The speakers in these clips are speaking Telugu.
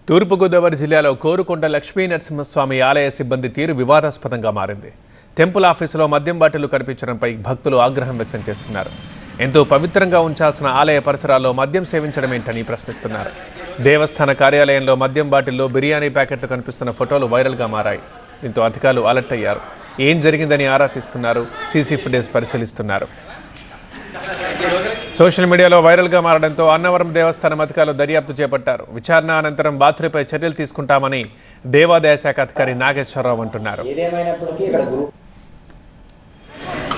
తూర్పుగోదావరి జిల్లాలో కోరుకొండ లక్ష్మీ నరసింహస్వామి ఆలయ సిబ్బంది తీరు వివాదాస్పదంగా మారింది. టెంపుల్ ఆఫీసులో మద్యం బాటిళ్లు కనిపించడంపై భక్తులు ఆగ్రహం వ్యక్తం చేస్తున్నారు. ఎంతో పవిత్రంగా ఉంచాల్సిన ఆలయ పరిసరాల్లో మద్యం సేవించడం ఏంటని ప్రశ్నిస్తున్నారు. దేవస్థాన కార్యాలయంలో మద్యం బాటిల్లో బిర్యానీ ప్యాకెట్లు కనిపిస్తున్న ఫోటోలు వైరల్గా మారాయి. దీంతో అధికారులు అలర్ట్ అయ్యారు. ఏం జరిగిందని ఆరా తీస్తున్నారు. సీసీ ఫుటేజ్ పరిశీలిస్తున్నారు. సోషల్ మీడియాలో వైరల్గా మారడంతో అన్నవరం దేవస్థానం అధికారులు దర్యాప్తు చేపట్టారు. విచారణ అనంతరం బాధ్యులపై చర్యలు తీసుకుంటామని దేవాదాయ శాఖ అధికారి నాగేశ్వరరావు అంటున్నారు.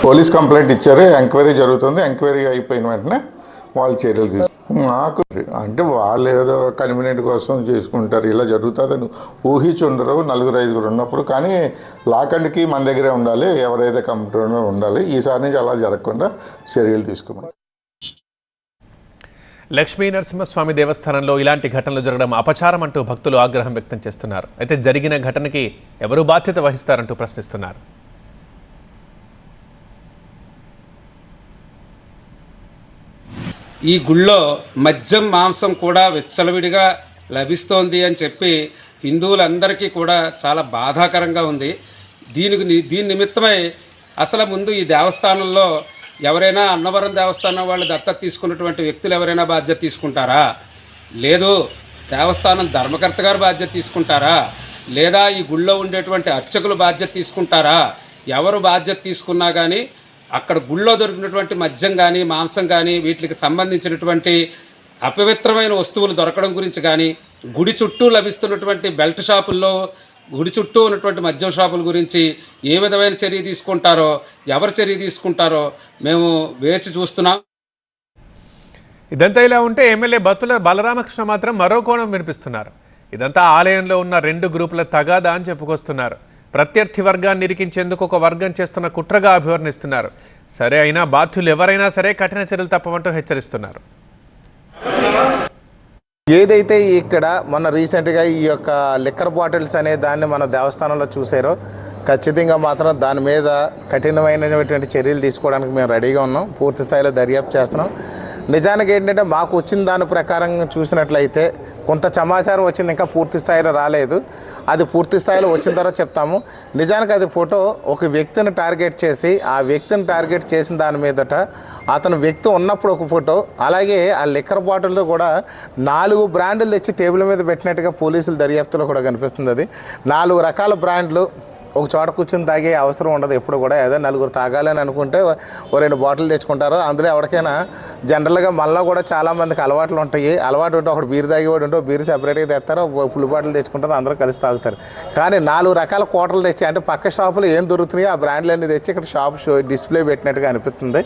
పోలీస్ కంప్లైంట్ ఇచ్చారు, ఎంక్వైరీ జరుగుతుంది. ఎంక్వైరీ అయిపోయిన వెంటనే వాళ్ళు చర్యలు తీసుకుంటారు. మాకు అంటే వాళ్ళు ఏదో కన్వీనియంట్ కోసం చేసుకుంటారు, ఇలా జరుగుతుందని ఊహించుండరు. 4-5 ఉన్నప్పుడు కానీ లాకండ్కి మన దగ్గరే ఉండాలి, ఎవరైతే కంప్యూటర్లో ఉండాలి. ఈసారి నుంచి అలా జరగకుండా చర్యలు తీసుకోమని. లక్ష్మీ నరసింహస్వామి దేవస్థానంలో ఇలాంటి ఘటనలు జరగడం అపచారం అంటూ భక్తులు ఆగ్రహం వ్యక్తం చేస్తున్నారు. అయితే జరిగిన ఘటనకి ఎవరు బాధ్యత వహిస్తారంటూ ప్రశ్నిస్తున్నారు. ఈ గుళ్ళో మద్యం మాంసం కూడా విచ్చలవిడిగా లభిస్తోంది అని చెప్పి హిందువులందరికీ కూడా చాలా బాధాకరంగా ఉంది. దీని నిమిత్తమై అసలు ముందు ఈ దేవస్థానంలో ఎవరైనా అన్నవరం దేవస్థానం వాళ్ళు దత్తత తీసుకున్నటువంటి వ్యక్తులు ఎవరైనా బాధ్యత తీసుకుంటారా? లేదు దేవస్థానం ధర్మకర్త గారు బాధ్యత తీసుకుంటారా? లేదా ఈ గుళ్ళో ఉండేటువంటి అర్చకులు బాధ్యత తీసుకుంటారా? ఎవరు బాధ్యత తీసుకున్నా కానీ అక్కడ గుళ్ళో దొరికినటువంటి మద్యం కానీ మాంసం కానీ వీటికి సంబంధించినటువంటి అపవిత్రమైన వస్తువులు దొరకడం గురించి కానీ గుడి చుట్టూ లభిస్తున్నటువంటి బెల్ట్ షాపుల్లో గుడి చుట్టూ ఉన్నటువంటి మద్యం షాపుల గురించి ఏ విధమైన చర్య తీసుకుంటారో, ఎవరు చర్య తీసుకుంటారో మేము వేచి చూస్తున్నాం. ఇదంతా ఇలా ఉంటే ఎమ్మెల్యే బత్తుల బలరామకృష్ణ మాత్రం మరో కోణం వినిపిస్తున్నారు. ఇదంతా ఆలయంలో ఉన్న 2 గ్రూపుల తగాదా అని చెప్పుకొస్తున్నారు. ప్రత్యర్థి వర్గాన్ని నిరికించేందుకు ఒక వర్గం చేస్తున్న కుట్రగా అభివర్ణిస్తున్నారు. సరే అయినా బాధ్యులు ఎవరైనా సరే కఠిన చర్యలు తప్పమంటూ హెచ్చరిస్తున్నారు. ఏదైతే ఇక్కడ మన రీసెంట్గా ఈ యొక్క లిక్కర్ బాటిల్స్ అనే దాన్ని మన దేవస్థానంలో చూసారో ఖచ్చితంగా మాత్రం దాని మీద కఠినమైనటువంటి చర్యలు తీసుకోవడానికి మేము రెడీగా ఉన్నాం. పూర్తి స్థాయిలో దర్యాప్తు చేస్తున్నాం. నిజానికి ఏంటంటే మాకు వచ్చిన దాని ప్రకారం చూసినట్లయితే కొంత సమాచారం వచ్చింది, ఇంకా పూర్తి స్థాయిలో రాలేదు. అది పూర్తి స్థాయిలో వచ్చిన తర్వాత చెప్తాము. నిజానికి అది ఫోటో ఒక వ్యక్తిని టార్గెట్ చేసి ఆ వ్యక్తిని టార్గెట్ చేసిన దాని మీదట అతను వ్యక్తి ఉన్నప్పుడు ఒక ఫోటో, అలాగే ఆ లిక్కర్ బాటిల్తో కూడా 4 బ్రాండ్లు తెచ్చి టేబుల్ మీద పెట్టినట్టుగా పోలీసుల దర్యాప్తులో కూడా కనిపిస్తుంది. అది 4 రకాల బ్రాండ్లు ఒక చోట కూర్చొని తాగే అవసరం ఉండదు ఎప్పుడు కూడా. ఏదో 4 తాగాలని అనుకుంటే ఓ 2 బాటిల్ తెచ్చుకుంటారు. అందులో ఎవరికైనా జనరల్గా మళ్ళీ కూడా చాలామందికి అలవాట్లు ఉంటాయి. అలవాటు ఉంటే ఒకటి బీర్ తాగేవాడు ఉంటే బీర్ సెపరేట్గా తెస్తారు, ఫుల్ బాటిల్ తెచ్చుకుంటారు, అందరూ కలిసి తాగుతారు. కానీ 4 రకాల కోటలు తెచ్చి అంటే పక్క షాపులో ఏం దొరుకుతున్నాయో ఆ బ్రాండ్లన్నీ తెచ్చి ఇక్కడ షాప్ డిస్ప్లే పెట్టినట్టుగా అనిపిస్తుంది.